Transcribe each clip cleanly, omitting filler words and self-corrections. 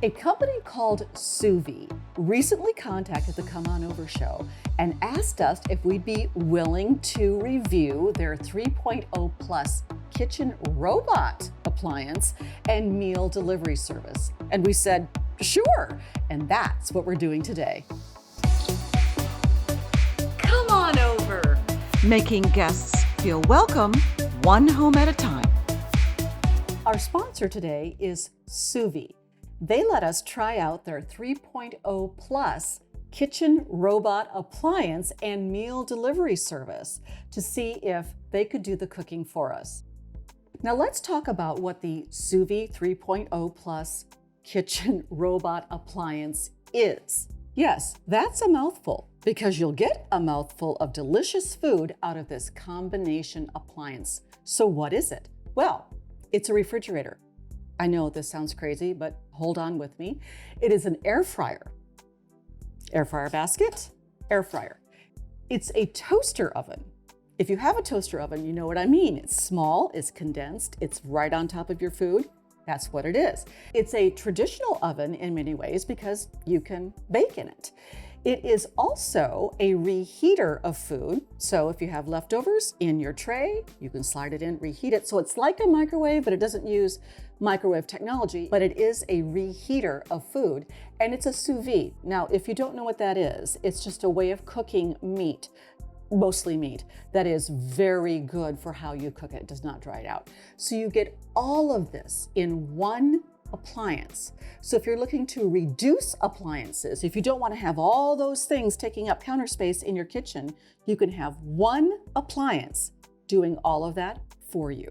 A company called Suvie recently contacted the Come On Over show and asked us if we'd be willing to review their 3.0 plus kitchen robot appliance and meal delivery service. And we said, sure, and that's what we're doing today. Come on over. Making guests feel welcome, one home at a time. Our sponsor today is Suvie. They let us try out their 3.0 plus kitchen robot appliance and meal delivery service to see if they could do the cooking for us. Now let's talk about what the Suvie 3.0 plus kitchen robot appliance is. Yes, that's a mouthful because you'll get a mouthful of delicious food out of this combination appliance. So what is it? Well, it's a refrigerator. I know this sounds crazy, but hold on with me. It is an air fryer. Air fryer basket, air fryer. It's a toaster oven. If you have a toaster oven, you know what I mean. It's small, it's condensed, it's right on top of your food. That's what it is. It's a traditional oven in many ways because you can bake in it. It is also a reheater of food. So if you have leftovers in your tray, you can slide it in, reheat it. So it's like a microwave, but it doesn't use microwave technology, but it is a reheater of food, and it's a sous vide. Now, if you don't know what that is, it's just a way of cooking meat, mostly meat, that is very good for how you cook it. It does not dry it out. So you get all of this in one appliance. So if you're looking to reduce appliances, if you don't want to have all those things taking up counter space in your kitchen, you can have one appliance doing all of that for you.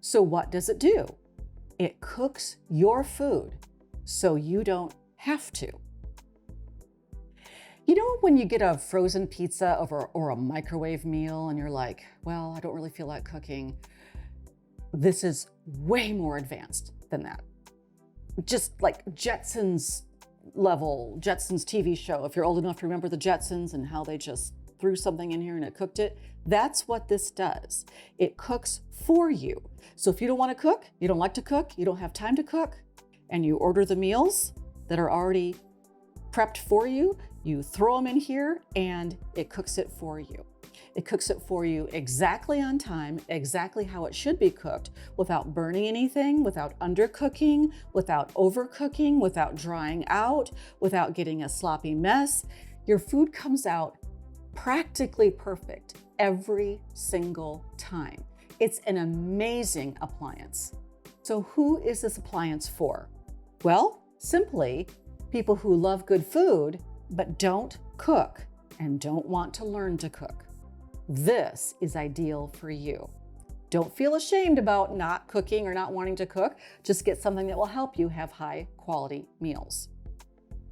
So what does it do? It cooks your food so you don't have to. You know when you get a frozen pizza or a microwave meal and you're like, well, I don't really feel like cooking. This is way more advanced than that. Just like Jetsons level, Jetsons TV show. If you're old enough to remember the Jetsons and how they just threw something in here and it cooked it, that's what this does. It cooks for you. So if you don't want to cook, you don't like to cook, you don't have time to cook, and you order the meals that are already prepped for you, you throw them in here and it cooks it for you. It cooks it for you exactly on time, exactly how it should be cooked, without burning anything, without undercooking, without overcooking, without drying out, without getting a sloppy mess. Your food comes out practically perfect every single time. It's an amazing appliance. So who is this appliance for? Well, simply people who love good food, but don't cook and don't want to learn to cook. This is ideal for you. Don't feel ashamed about not cooking or not wanting to cook. Just get something that will help you have high quality meals.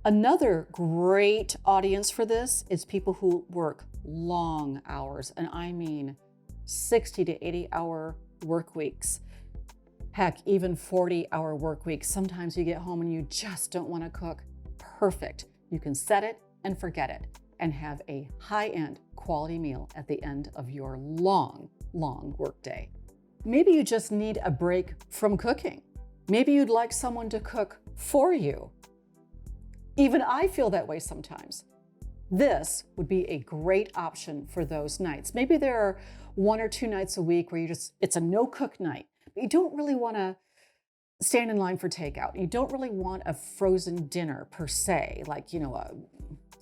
Another great audience for this is people who work long hours, and I mean 60 to 80 hour work weeks. Heck, even 40-hour work weeks. Sometimes you get home and you just don't want to cook. Perfect. You can set it and forget it and have a high-end quality meal at the end of your long work day. Maybe you just need a break from cooking. Maybe you'd like someone to cook for you. Even I feel that way sometimes. This would be a great option for those nights. Maybe there are 1 or 2 nights a week where it's a no-cook night, but you don't really want to stand in line for takeout. You don't really want a frozen dinner per se, like,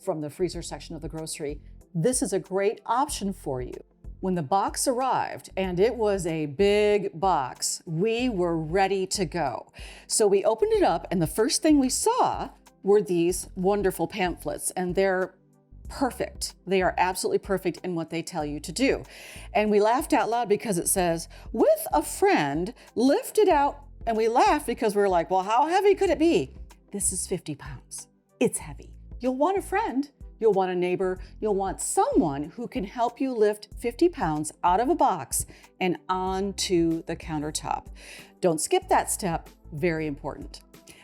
from the freezer section of the grocery. This is a great option for you. When the box arrived, and it was a big box, we were ready to go. So we opened it up, and the first thing we saw were these wonderful pamphlets, and they're perfect. They are absolutely perfect in what they tell you to do. And we laughed out loud because it says, with a friend, lift it out. And we laughed because we were like, well, how heavy could it be? This is 50 pounds. It's heavy. You'll want a friend. You'll want a neighbor. You'll want someone who can help you lift 50 pounds out of a box and onto the countertop. Don't skip that step. Very important.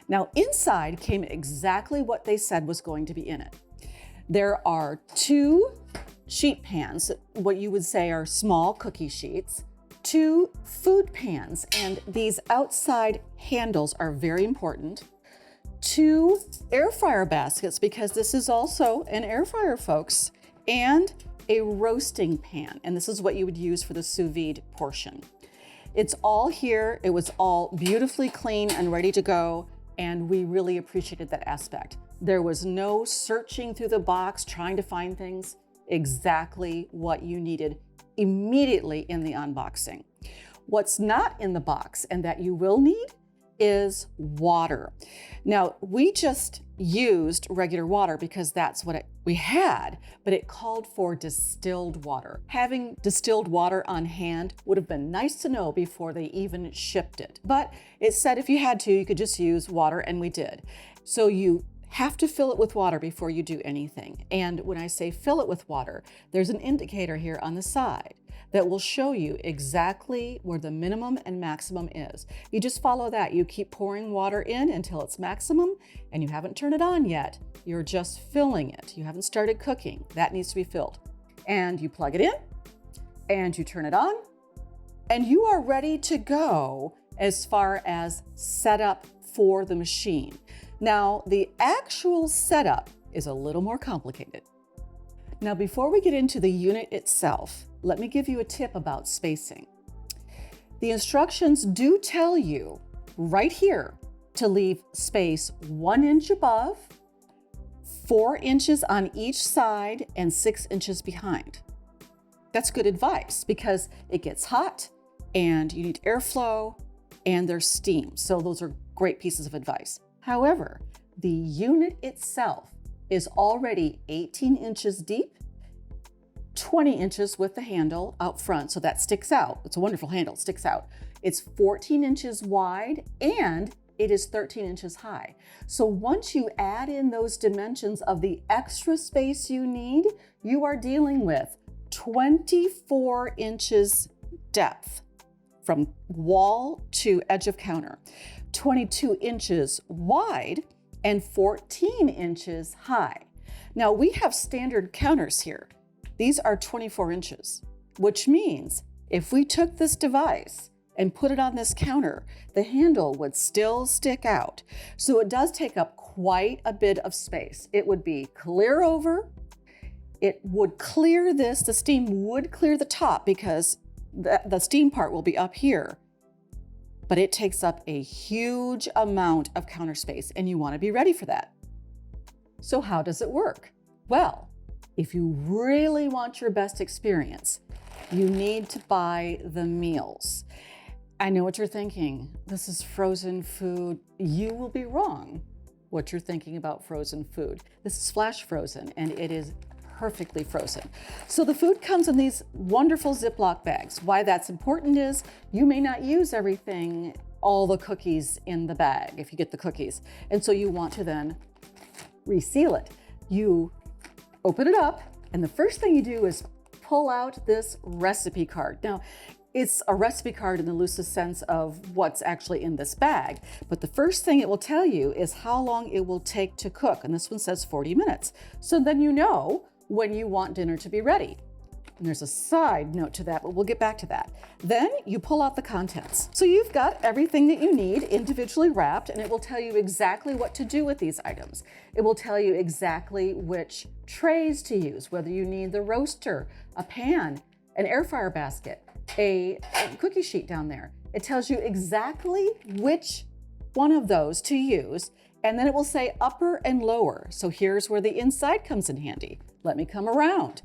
Now, inside came exactly what they said was going to be in it. There are 2 sheet pans, what you would say are small cookie sheets, 2 food pans, and these outside handles are very important. 2 air fryer baskets, because this is also an air fryer, folks, and a roasting pan. And this is what you would use for the sous vide portion. It's all here. It was all beautifully clean and ready to go. And we really appreciated that aspect. There was no searching through the box, trying to find things. Exactly what you needed immediately in the unboxing. What's not in the box and that you will need is water. Now, we just used regular water because that's what we had, but it called for distilled water. Having distilled water on hand would have been nice to know before they even shipped it. But it said if you had to, you could just use water, and we did. So you have to fill it with water before you do anything. And when I say fill it with water, there's an indicator here on the side that will show you exactly where the minimum and maximum is. You just follow that. You keep pouring water in until it's maximum, and you haven't turned it on yet. You're just filling it. You haven't started cooking. That needs to be filled. And you plug it in, and you turn it on, and you are ready to go as far as setup for the machine. Now, the actual setup is a little more complicated. Now, before we get into the unit itself, let me give you a tip about spacing. The instructions do tell you right here to leave space 1 inch above, 4 inches on each side, and 6 inches behind. That's good advice because it gets hot and you need airflow and there's steam. So those are great pieces of advice. However, the unit itself is already 18 inches deep, 20 inches with the handle out front, so that sticks out. It's a wonderful handle, it sticks out. It's 14 inches wide and it is 13 inches high. So once you add in those dimensions of the extra space you need, you are dealing with 24 inches depth from wall to edge of counter, 22 inches wide, and 14 inches high. Now we have standard counters here. These are 24 inches, which means if we took this device and put it on this counter, the handle would still stick out. So it does take up quite a bit of space. It would be clear over, it would clear this, the steam would clear the top because the steam part will be up here, but it takes up a huge amount of counter space and you want to be ready for that. So how does it work? Well, if you really want your best experience, you need to buy the meals. I know what you're thinking. This is frozen food. You will be wrong what you're thinking about frozen food. This is flash frozen and it is perfectly frozen. So the food comes in these wonderful Ziploc bags. Why that's important is you may not use everything, all the cookies in the bag if you get the cookies. And so you want to then reseal it. You open it up and the first thing you do is pull out this recipe card. Now, it's a recipe card in the loosest sense of what's actually in this bag, but the first thing it will tell you is how long it will take to cook, and this one says 40 minutes. So then you know when you want dinner to be ready. And there's a side note to that, but we'll get back to that. Then you pull out the contents. So you've got everything that you need individually wrapped, and it will tell you exactly what to do with these items. It will tell you exactly which trays to use, whether you need the roaster, a pan, an air fryer basket, a cookie sheet down there. It tells you exactly which one of those to use, and then it will say upper and lower. So here's where the inside comes in handy. Let me come around.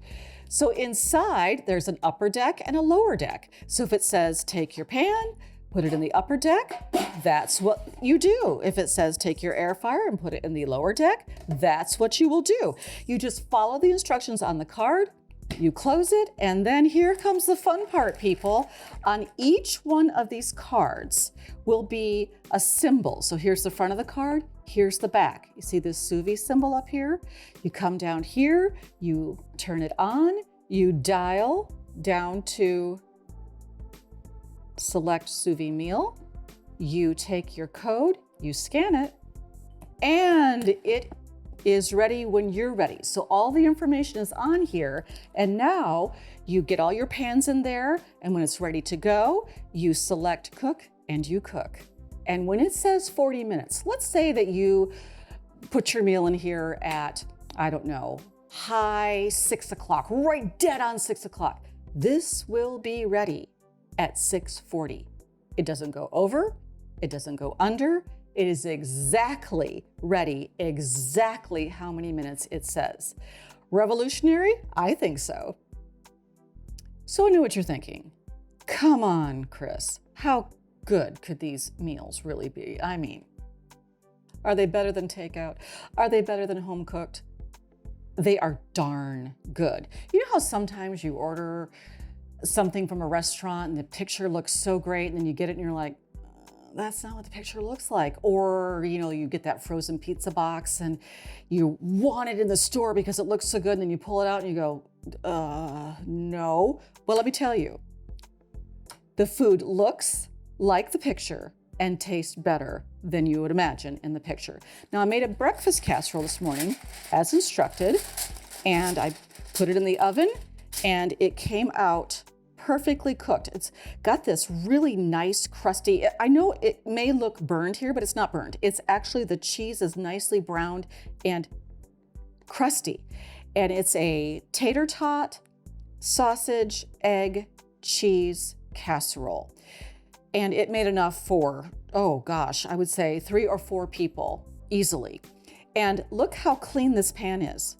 So inside, there's an upper deck and a lower deck. So if it says take your pan, put it in the upper deck, that's what you do. If it says take your air fryer and put it in the lower deck, that's what you will do. You just follow the instructions on the card, you close it, and then here comes the fun part, people. On each one of these cards will be a symbol. So here's the front of the card, here's the back. You see this Suvie symbol up here? You come down here, you turn it on, you dial down to select sous vide meal, you take your code, you scan it, and it is ready when you're ready. So all the information is on here, and now you get all your pans in there, and when it's ready to go, you select cook and you cook. And when it says 40 minutes, let's say that you put your meal in here at, I don't know, high 6 o'clock, right dead on 6 o'clock. This will be ready at 6:40. It doesn't go over, it doesn't go under. It is exactly ready, exactly how many minutes it says. Revolutionary? I think so. So I know what you're thinking. Come on, Chris. How good could these meals really be? I mean, are they better than takeout? Are they better than home cooked? They are darn good. You know how sometimes you order something from a restaurant and the picture looks so great, and then you get it and you're like, that's not what the picture looks like. Or, you get that frozen pizza box and you want it in the store because it looks so good, and then you pull it out and you go, no. Well, let me tell you, the food looks like the picture and tastes better than you would imagine in the picture. Now, I made a breakfast casserole this morning as instructed, and I put it in the oven, and it came out perfectly cooked. It's got this really nice crusty, I know it may look burned here, but it's not burned. It's actually, the cheese is nicely browned and crusty. And it's a tater tot, sausage, egg, cheese casserole. And it made enough for, oh gosh, I would say 3 or 4 people easily. And look how clean this pan is.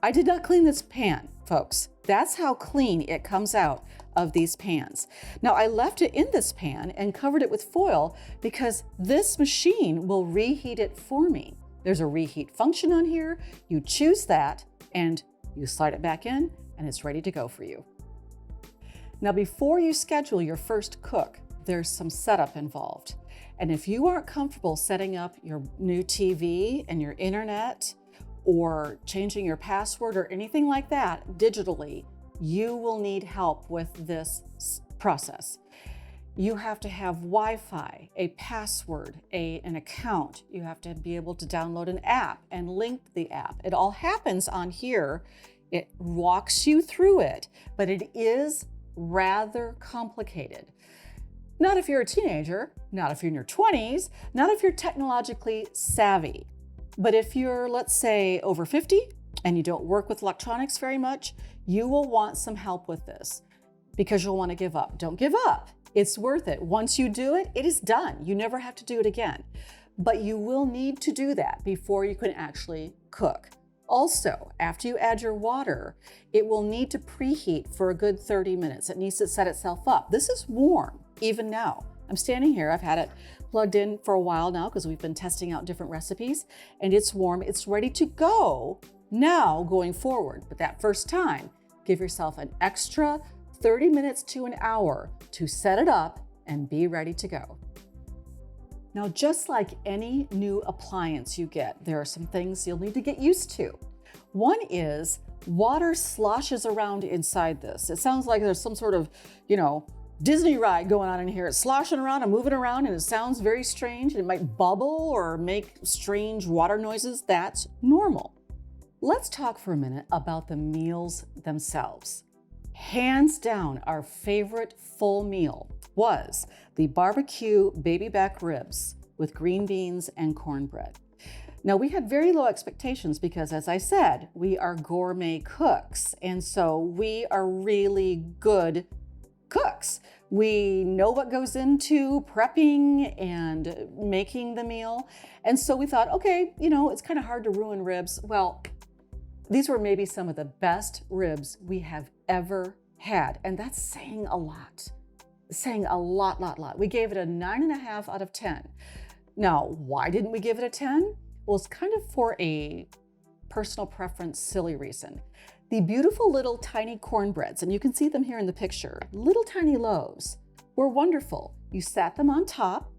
I did not clean this pan, folks. That's how clean it comes out of these pans. Now, I left it in this pan and covered it with foil because this machine will reheat it for me. There's a reheat function on here. You choose that and you slide it back in and it's ready to go for you. Now, before you schedule your first cook, there's some setup involved. And if you aren't comfortable setting up your new TV and your internet or changing your password or anything like that digitally, you will need help with this process. You have to have Wi-Fi, a password, an account. You have to be able to download an app and link the app. It all happens on here. It walks you through it, but it is rather complicated. Not if you're a teenager, not if you're in your 20s, not if you're technologically savvy. But if you're, let's say, over 50 and you don't work with electronics very much, you will want some help with this because you'll want to give up. Don't give up. It's worth it. Once you do it, it is done. You never have to do it again. But you will need to do that before you can actually cook. Also, after you add your water, it will need to preheat for a good 30 minutes. It needs to set itself up. This is warm even now. I'm standing here. I've had it plugged in for a while now because we've been testing out different recipes, and it's warm. It's ready to go now going forward. But that first time, give yourself an extra 30 minutes to an hour to set it up and be ready to go. Now, just like any new appliance you get, there are some things you'll need to get used to. One is water sloshes around inside this. It sounds like there's some sort of, Disney ride going on in here. It's sloshing around and moving around, and it sounds very strange. It might bubble or make strange water noises. That's normal. Let's talk for a minute about the meals themselves. Hands down, our favorite full meal was the barbecue baby back ribs with green beans and cornbread. Now, we had very low expectations because, as I said, we are gourmet cooks, and so we are really good cooks. We know what goes into prepping and making the meal. And so we thought, okay, it's kind of hard to ruin ribs. Well, these were maybe some of the best ribs we have ever had. And that's saying a lot. Saying a lot. We gave it a 9.5 out of 10. Now, why didn't we give it a 10? Well, it's kind of for a personal preference, silly reason. The beautiful little tiny cornbreads, and you can see them here in the picture, little tiny loaves, were wonderful. You sat them on top.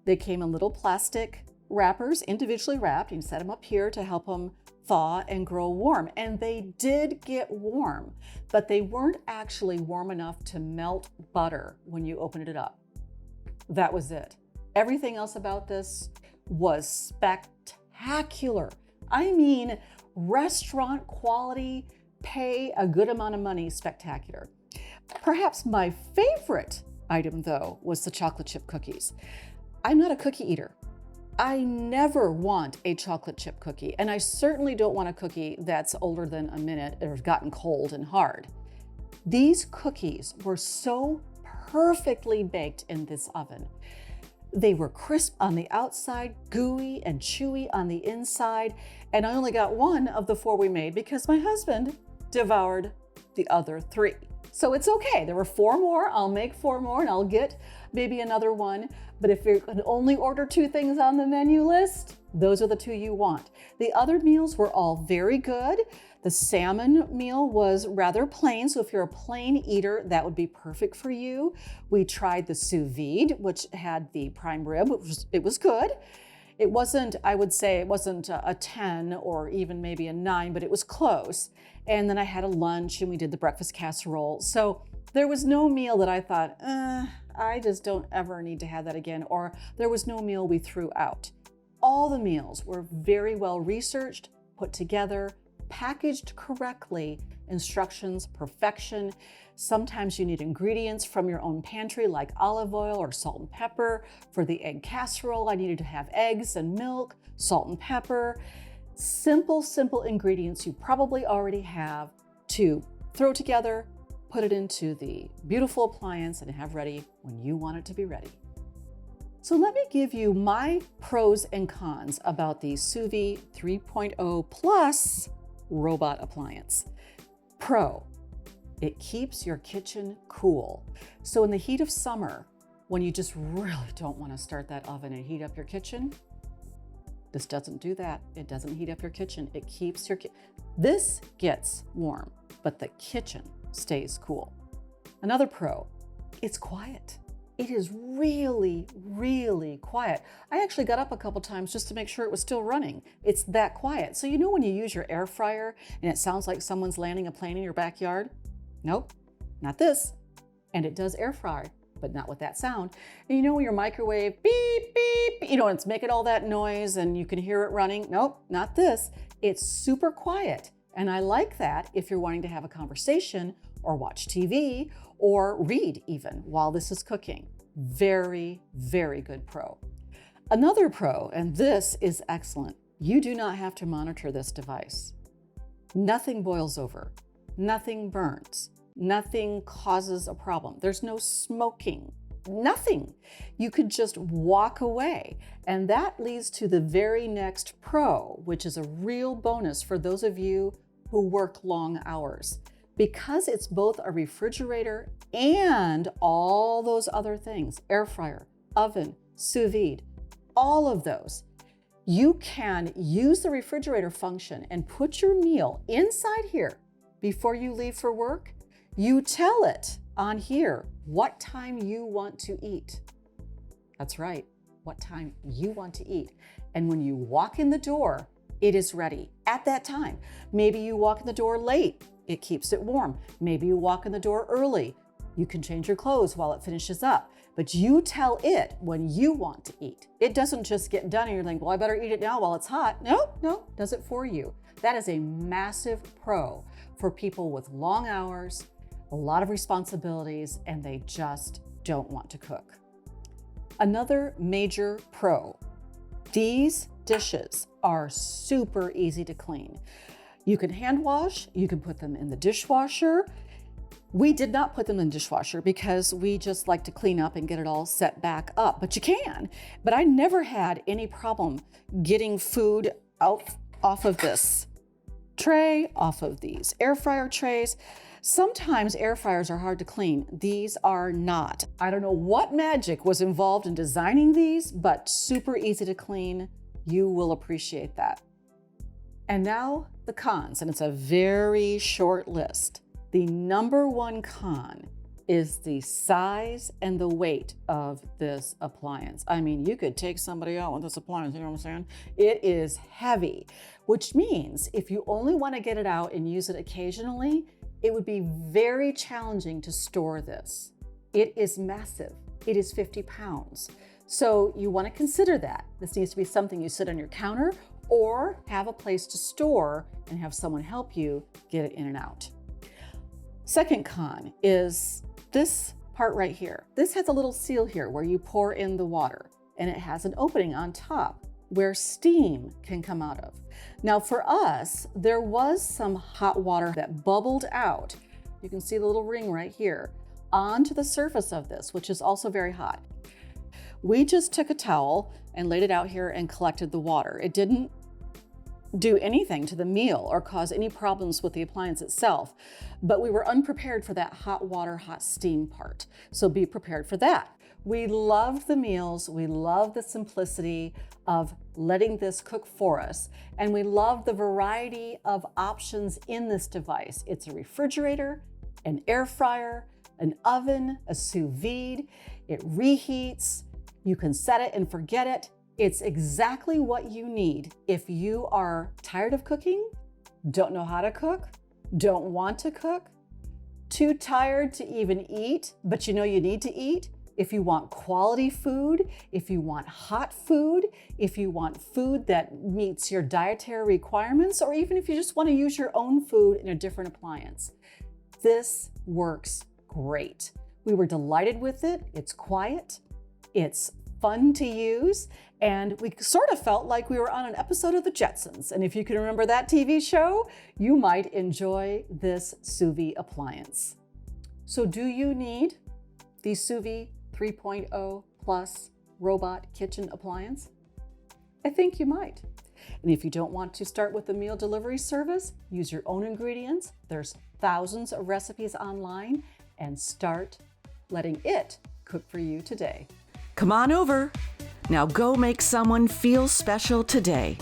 They came in little plastic wrappers, individually wrapped. You set them up here to help them thaw and grow warm. And they did get warm, but they weren't actually warm enough to melt butter when you opened it up. That was it. Everything else about this was spectacular. I mean, restaurant quality, pay a good amount of money, spectacular. Perhaps my favorite item, though, was the chocolate chip cookies. I'm not a cookie eater. I never want a chocolate chip cookie, and I certainly don't want a cookie that's older than a minute or has gotten cold and hard. These cookies were so perfectly baked in this oven. They were crisp on the outside, gooey and chewy on the inside, and I only got one of the 4 we made because my husband devoured the other 3. So it's okay. There were 4 more. I'll make 4 more and I'll get maybe another one. But if you can only order 2 things on the menu list, those are the 2 you want. The other meals were all very good. The salmon meal was rather plain, so if you're a plain eater, that would be perfect for you. We tried the sous vide, which had the prime rib. It was good. It wasn't, I would say, it wasn't a 10 or even maybe a 9, but it was close. And then I had a lunch and we did the breakfast casserole. So there was no meal that I thought, I just don't ever need to have that again, or there was no meal we threw out. All the meals were very well researched, put together, packaged correctly, instructions, perfection. Sometimes you need ingredients from your own pantry like olive oil or salt and pepper. For the egg casserole, I needed to have eggs and milk, salt and pepper. Simple ingredients you probably already have to throw together, put it into the beautiful appliance and have ready when you want it to be ready. So let me give you my pros and cons about the Suvie 3.0 Plus robot appliance. Pro, it keeps your kitchen cool. So in the heat of summer, when you just really don't want to start that oven and heat up your kitchen, this doesn't do that. It doesn't heat up your kitchen. It keeps your This gets warm, but the kitchen stays cool. Another pro, it's quiet. It is really, really quiet. I actually got up a couple times just to make sure it was still running. It's that quiet. So you know when you use your air fryer and it sounds like someone's landing a plane in your backyard? Nope, not this. And it does air fry, but not with that sound. And you know when your microwave, beep, beep, it's making all that noise and you can hear it running? Nope, not this. It's super quiet. And I like that if you're wanting to have a conversation or watch TV or read even while this is cooking. Very, very good pro. Another pro, and this is excellent, you do not have to monitor this device. Nothing boils over, nothing burns, nothing causes a problem. There's no smoking, nothing. You could just walk away. And that leads to the very next pro, which is a real bonus for those of you who work long hours. Because it's both a refrigerator and all those other things, air fryer, oven, sous vide, all of those, you can use the refrigerator function and put your meal inside here before you leave for work. You tell it on here what time you want to eat. That's right, what time you want to eat. And when you walk in the door, it is ready at that time. Maybe you walk in the door late. It keeps it warm. Maybe you walk in the door early. You can change your clothes while it finishes up, but you tell it when you want to eat. It doesn't just get done and you're like, well, I better eat it now while it's hot. No, does it for you. That is a massive pro for people with long hours, a lot of responsibilities, and they just don't want to cook. Another major pro, these dishes are super easy to clean. You can hand wash, you can put them in the dishwasher. We did not put them in the dishwasher because we just like to clean up and get it all set back up, but you can. But I never had any problem getting food off of this tray, off of these air fryer trays. Sometimes air fryers are hard to clean. These are not. I don't know what magic was involved in designing these, but super easy to clean. You will appreciate that. And now the cons, and it's a very short list. The number one con is the size and the weight of this appliance. I mean, you could take somebody out with this appliance, you know what I'm saying? It is heavy, which means if you only want to get it out and use it occasionally, it would be very challenging to store this. It is massive. It is 50 pounds. So you want to consider that. This needs to be something you sit on your counter or have a place to store and have someone help you get it in and out. Second con is this part right here. This has a little seal here where you pour in the water. and it has an opening on top where steam can come out of. Now for us, there was some hot water that bubbled out. You can see the little ring right here onto the surface of this, which is also very hot. We just took a towel and laid it out here and collected the water. It didn't do anything to the meal or cause any problems with the appliance itself, but we were unprepared for that hot water, hot steam part. So be prepared for that. We loved the meals. We loved the simplicity of letting this cook for us. And we loved the variety of options in this device. It's a refrigerator, an air fryer, an oven, a sous vide. It reheats. You can set it and forget it. It's exactly what you need if you are tired of cooking, don't know how to cook, don't want to cook, too tired to even eat, but you know you need to eat. If you want quality food, if you want hot food, if you want food that meets your dietary requirements, or even if you just want to use your own food in a different appliance. This works great. We were delighted with it. It's quiet, it's fun to use, and we sort of felt like we were on an episode of The Jetsons. And if you can remember that TV show, you might enjoy this Suvie appliance. So do you need the Suvie 3.0 Plus robot kitchen appliance? I think you might. And if you don't want to start with the meal delivery service, use your own ingredients. There's thousands of recipes online, and start letting it cook for you today. Come on over. Now go make someone feel special today.